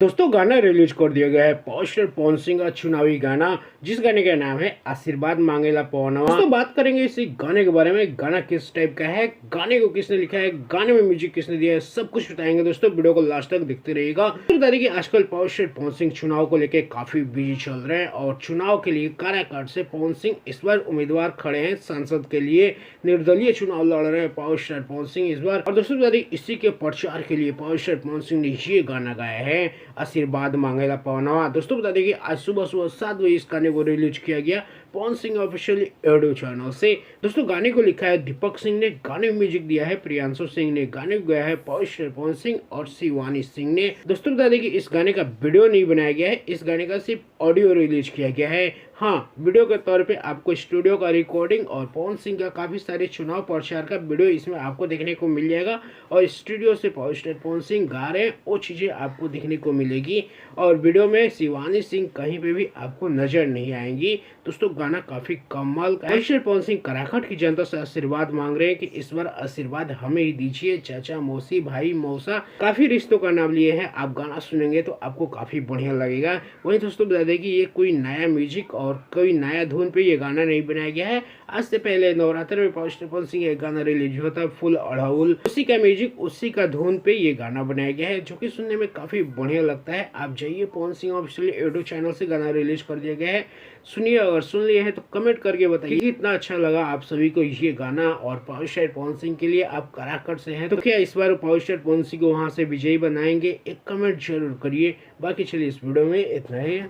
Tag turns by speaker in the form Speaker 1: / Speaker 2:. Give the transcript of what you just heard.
Speaker 1: दोस्तों गाना रिलीज कर दिया गया है पावर स्टार पवन सिंह का चुनावी गाना, जिस गाने का नाम है आशीर्वाद मांगेला पवनवा। दोस्तों बात करेंगे इस गाने के बारे में, गाना किस टाइप का है, गाने को किसने लिखा है, गाने में म्यूजिक किसने दिया है, सब कुछ बताएंगे। दोस्तों वीडियो को लास्ट तक देखते रहिएगा। बता दें कि आजकल पावर स्टार पवन सिंह चुनाव को लेकर काफी बिजी चल रहे हैं और चुनाव के लिए काराकाट से पवन सिंह इस बार उम्मीदवार खड़े हैं सांसद के लिए। निर्दलीय चुनाव लड़ रहे हैं पावर स्टार पवन सिंह इस बार। और दोस्तों बता दें इसी के प्रचार के लिए पावर स्टार पवन सिंह ने ये गाना गाया है आशीर्वाद मांगेला पवनवा। दोस्तों बता दें कि आज सुबह 7 बजे इस गाने को रिलीज किया गया Pawan Singh official audio channel से। दोस्तों गाने को लिखा है दीपक सिंह ने, गाने में म्यूजिक दिया है प्रियांशु सिंह ने, गाने को गाया है पावर स्टार पवन सिंह और शिवानी सिंह ने। दोस्तों बता दें कि इस गाने का वीडियो नहीं बनाया गया है, इस गाने का सिर्फ ऑडियो रिलीज किया गया है। हाँ, वीडियो के तौर पे आपको स्टूडियो का रिकॉर्डिंग और पवन सिंह का काफी सारे चुनाव प्रचार का वीडियो इसमें आपको देखने को मिल जाएगा और स्टूडियो से पावर स्टार पवन सिंह गा रहे हैं वो चीजें आपको देखने को मिलेगी। और वीडियो में शिवानी सिंह कहीं पे भी आपको नजर नहीं आएंगी। दोस्तों गाना काफी कमाल का है। स्टार पवन सिंह कराखट की जनता से आशीर्वाद मांग रहे हैं कि इस बार आशीर्वाद हमें ही दीजिए, चाचा मौसी भाई मौसा काफी रिश्तों का नाम लिए हैं। आप गाना सुनेंगे तो आपको काफी बढ़िया लगेगा। वहीं दोस्तों बता दें कि ये कोई नया म्यूजिक और कोई नया धुन पे ये गाना नहीं बनाया गया है। आज से पहले नवरात्र में पावर स्टार पवन सिंह एक गाना रिलीज हुआ था फुल अड़हुल, उसी का म्यूजिक उसी का धुन पे ये गाना बनाया गया है जो कि सुनने में काफी बढ़िया लगता है। आप जाइए Pawan Singh official YouTube channel से गाना रिलीज कर दिया गया है, सुनिए। अगर सुन लिए हैं तो कमेंट करके बताइए कितना अच्छा लगा आप सभी को ये गाना। और पावर स्टार पवन सिंह के लिए आप कराकट से हैं तो क्या इस बार पावर स्टार पवन सिंह को वहां से विजयी बनाएंगे, एक कमेंट जरूर करिए। बाकी चलिए इस वीडियो में इतना ही है।